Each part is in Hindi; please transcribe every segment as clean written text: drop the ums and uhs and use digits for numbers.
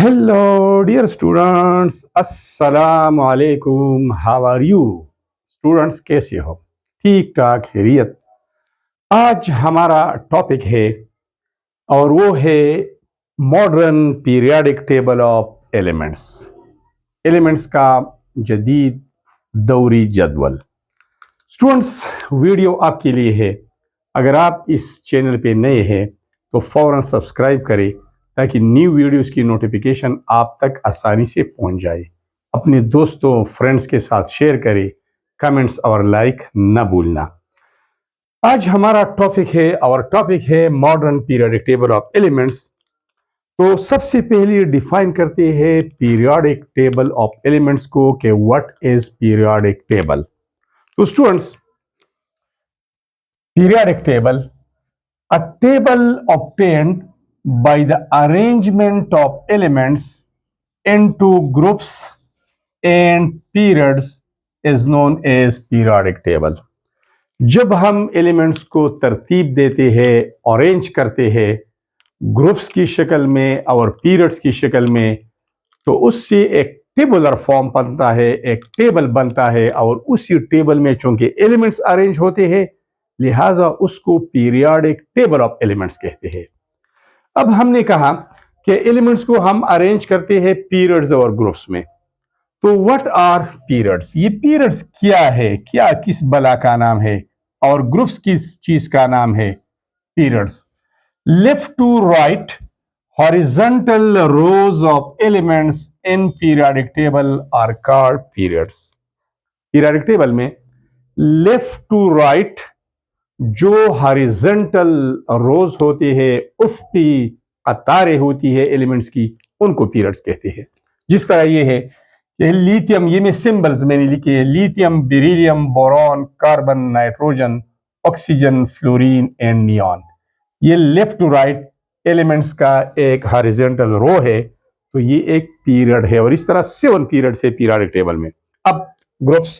Hello, dear students. अस्सलाम वालेकुम. How are you? स्टूडेंट्स कैसे हो? ठीक ठाक खैरियत. आज हमारा टॉपिक है और वो है modern periodic table of elements. Elements का जदीद दौरी जदवल. स्टूडेंट्स, वीडियो आपके लिए है. अगर आप इस चैनल पे नए हैं तो फ़ौरन सब्सक्राइब करें ताकि न्यू वीडियोस की नोटिफिकेशन आप तक आसानी से पहुंच जाए. अपने दोस्तों फ्रेंड्स के साथ शेयर करें. कमेंट्स और लाइक न भूलना. आज हमारा टॉपिक है modern periodic table of elements. तो सबसे पहले डिफाइन करते हैं पीरियोडिक टेबल ऑफ एलिमेंट्स को कि व्हाट इज पीरियोडिक टेबल. तो students, periodic table, a table obtained by the arrangement of elements into groups and periods is known as periodic table. जब हम एलिमेंट्स को तरतीब देते हैं, अरेंज करते हैं ग्रुप्स की शक्ल में और पीरियड्स की शक्ल में, तो उससे एक टेबुलर फॉर्म बनता है, एक टेबल बनता है. और उसी टेबल में चूंकि एलिमेंट्स अरेंज होते हैं लिहाजा उसको पीरियोडिक टेबल ऑफ एलिमेंट्स कहते हैं. अब हमने कहा कि एलिमेंट्स को हम अरेंज करते हैं पीरियड्स और ग्रुप्स में. तो व्हाट आर पीरियड्स? ये पीरियड्स क्या है, क्या किस बला का नाम है, और ग्रुप्स किस चीज का नाम है? Periods. Left to right horizontal rows of elements in periodic table are called periods. Periodic table में लेफ्ट टू राइट जो हॉरिजॉन्टल रोज होते हैं, उफ़क़ी कतारें होती है एलिमेंट्स की, उनको पीरियड्स कहते हैं. जिस तरह ये है कि लिथियम, ये में सिंबल्स मैंने लिखे हैं: lithium, beryllium, boron, carbon, nitrogen, oxygen, fluorine and neon. ये लेफ्ट टू राइट एलिमेंट्स का एक हॉरिजॉन्टल रो है. तो ये एक पीरियड है और इस तरह 7 पीरियड्स है पीरियोडिक टेबल में. अब ग्रुप्स,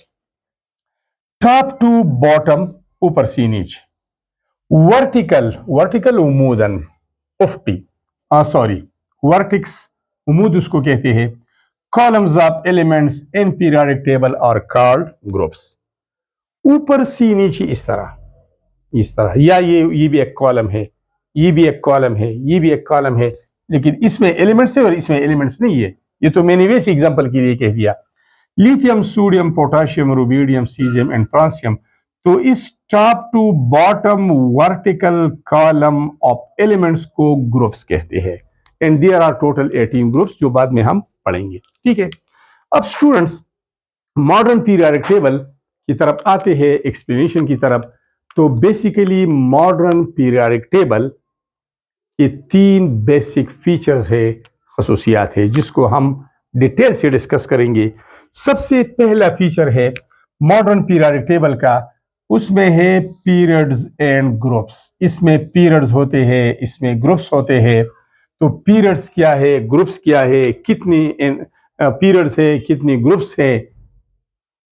टॉप टू बॉटम, ऊपर से नीचे. वर्टिकल उमूदन, उफ़क़ी, वर्टिक्स उमूद उसको कहते हैं. Columns of elements in periodic table are called groups. ऊपर से नीचे इस तरह या ये भी एक कॉलम है, ये भी एक कॉलम है, ये भी एक कॉलम है, लेकिन इसमें एलिमेंट्स है और इसमें एलिमेंट्स नहीं है. ये तो मैंने वैसे एग्जांपल के लिए कह दिया. Lithium, sodium, potassium, rubidium, caesium and francium. तो इस top to bottom vertical column of elements को ग्रुप्स कहते हैं. And there are total 18 groups जो बाद में हम पढ़ेंगे. ठीक है. अब स्टूडेंट्स, मॉडर्न पीरियोडिक टेबल की तरफ आते हैं, एक्सप्लेनेशन की तरफ. तो बेसिकली मॉडर्न पीरियोडिक टेबल के 3 बेसिक फीचर्स है, खसूसियात है, जिसको हम डिटेल से डिस्कस करेंगे. सबसे पहला फीचर है मॉडर्न पीरियोडिक टेबल का, उसमें है पीरियड्स एंड ग्रुप्स. इसमें पीरियड्स होते हैं, इसमें ग्रुप्स होते हैं. तो पीरियड्स क्या है, ग्रुप्स क्या है, कितनी पीरियड्स है, कितनी ग्रुप्स है,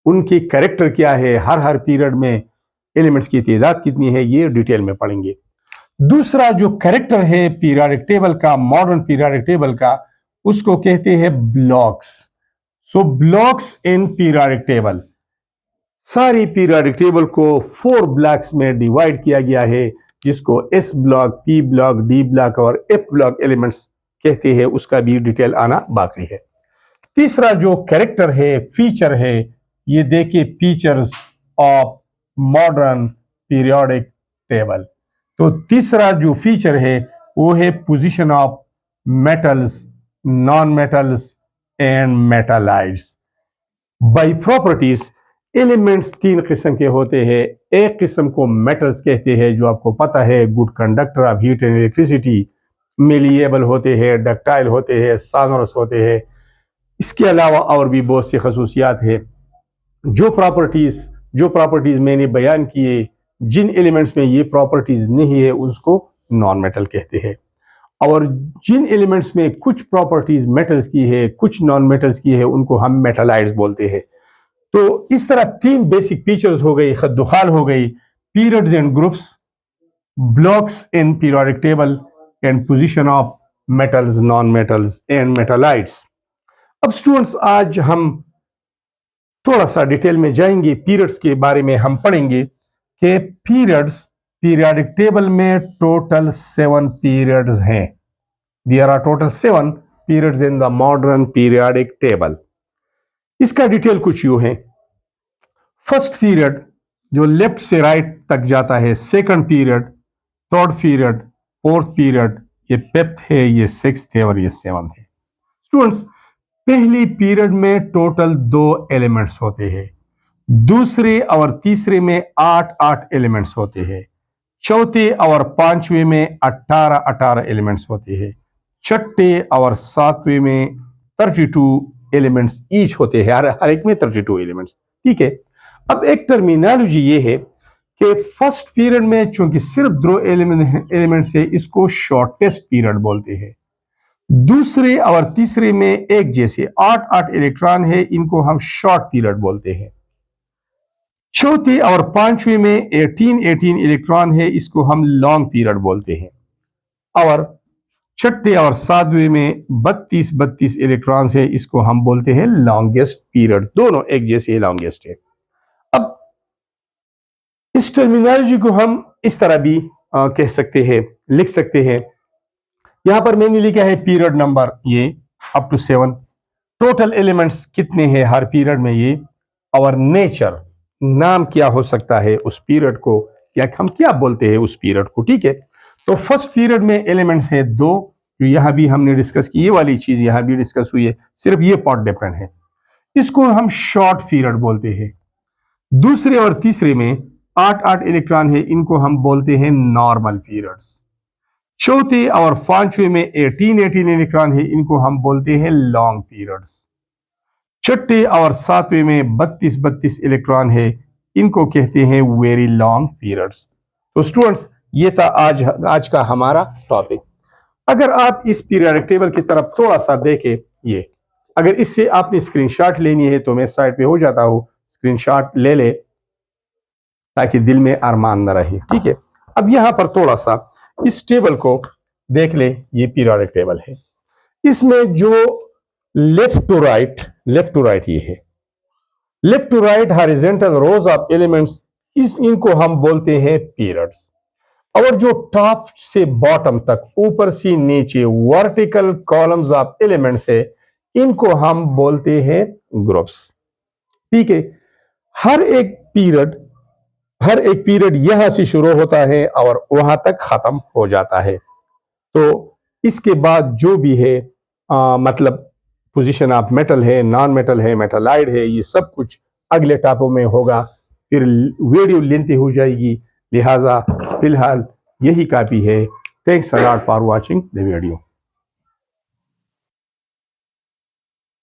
उनकी कैरेक्टर क्या है, हर पीरियड में एलिमेंट्स की तादाद कितनी है, ये डिटेल में पढ़ेंगे. दूसरा जो कैरेक्टर है पीरियोडिक टेबल का, मॉडर्न पीरियोडिक टेबल का, उसको कहते हैं blocks. So blocks in periodic table. सारी पीरियोडिक टेबल को 4 ब्लॉक्स में डिवाइड किया गया है, जिसको S block, P block, D block और एफ ब्लॉक एलिमेंट्स कहते हैं. उसका भी डिटेल आना बाकी है. तीसरा जो कैरेक्टर है, फीचर है, ये देखिए features of modern periodic table. तो तीसरा जो फीचर है वो है position of metals, non metals and metalloids. By properties elements 3 किस्म के होते हैं. एक किस्म को मेटल्स कहते हैं, जो आपको पता है, good conductor of heat and electricity, malleable होते हैं, डक्टाइल होते हैं, सोनोरस होते हैं. इसके अलावा और भी बहुत सी खसूसियात है. जो प्रॉपर्टीज मैंने बयान किए, जिन एलिमेंट्स में ये प्रॉपर्टीज नहीं है उसको नॉन मेटल कहते हैं. और जिन एलिमेंट्स में कुछ प्रॉपर्टीज मेटल्स की है, कुछ नॉन मेटल्स की है, उनको हम मेटालाइट्स बोलते हैं. तो इस तरह 3 बेसिक फीचर्स हो गई, खद्दुखाल हो गई: periods and groups, blocks in periodic table and position of metals, non metals and metalloids. अब स्टूडेंट्स आज हम थोड़ा सा डिटेल में जाएंगे, पीरियड्स के बारे में हम पढ़ेंगे कि पीरियड्स पीरियोडिक टेबल में टोटल 7 पीरियड्स हैं। There are total 7 periods in the modern periodic table. इसका डिटेल कुछ यूं है। फर्स्ट पीरियड जो लेफ्ट से राइट तक जाता है, second period, third period, fourth period, ये फिफ्थ है, ये सिक्स्थ है और ये सेवंथ है। स्टूडेंट्स पहली पीरियड में टोटल 2 एलिमेंट्स होते हैं, दूसरे और तीसरे में 8-8 एलिमेंट्स होते हैं, चौथे और पांचवें में 18-18 एलिमेंट्स होते हैं, छठे और सातवें में 32 एलिमेंट्स ईच होते हैं, हर एक में 32 एलिमेंट्स। ठीक है। अब एक टर्मिनोलॉजी ये है कि फर्स्ट पीरियड में चूंकि सिर्फ 2 एलिमेंट्स है, इसको शॉर्टेस्ट पीरियड बोलते हैं। दूसरे और तीसरे में एक जैसे 8-8 इलेक्ट्रॉन है, इनको हम शॉर्ट पीरियड बोलते हैं। चौथे और पांचवें में 18 इलेक्ट्रॉन है, इसको हम लॉन्ग पीरियड बोलते हैं। और छठे और सातवें में 32 इलेक्ट्रॉन है, इसको हम बोलते हैं लॉन्गेस्ट पीरियड। दोनों एक जैसे लॉन्गेस्ट है। अब इस टर्मिनोलॉजी को हम इस तरह भी कह सकते हैं, लिख सकते हैं। यहां पर मैंने लिखा है पीरियड नंबर ये अप टू 7, टोटल एलिमेंट्स कितने हैं हर पीरियड में ये, और नेचर, नाम क्या हो सकता है उस पीरियड को, या हम क्या बोलते हैं उस पीरियड को। ठीक है। तो फर्स्ट पीरियड में एलिमेंट्स है 2, जो यहां भी हमने डिस्कस की, ये वाली चीज यहां भी डिस्कस हुई है, सिर्फ ये पार्ट डिफरेंट है। इसको हम शॉर्ट पीरियड बोलते हैं। दूसरे और तीसरे में 8-8 इलेक्ट्रॉन है, इनको हम बोलते हैं नॉर्मल पीरियड्स। चौथे और पांचवें में 18 इलेक्ट्रॉन है, इनको हम बोलते हैं लॉन्ग पीरियड्स। छठे और सातवें में 32 इलेक्ट्रॉन है, इनको कहते हैं वेरी लॉन्ग पीरियड्स। तो स्टूडेंट्स ये था आज का हमारा टॉपिक। अगर आप इस पीरियोडिक टेबल की तरफ थोड़ा सा देखें, ये अगर इससे आपने स्क्रीनशॉट लेनी है तो मैं साइड पे हो जाता हूं, स्क्रीनशॉट ले ले ताकि दिल में अरमान न रहे। ठीक है। अब यहां पर थोड़ा सा इस टेबल को देख ले, ये पीरियोडिक टेबल है। इसमें जो लेफ्ट टू राइट ये है, left to right horizontal rows of elements, इनको हम बोलते हैं पीरियड्स। और जो टॉप से बॉटम तक, ऊपर से नीचे वर्टिकल कॉलम्स ऑफ एलिमेंट्स है, इनको हम बोलते हैं ग्रुप्स। ठीक है। हर एक पीरियड यहां से शुरू होता है और वहां तक खत्म हो जाता है। तो इसके बाद जो भी है मतलब पोजीशन ऑफ मेटल है, नॉन मेटल है, मेटालाइड है, ये सब कुछ अगले टॉपिक में होगा। फिर वीडियो लेंथी हो जाएगी, लिहाजा फिलहाल यही काफी है। Thanks a lot for watching the video.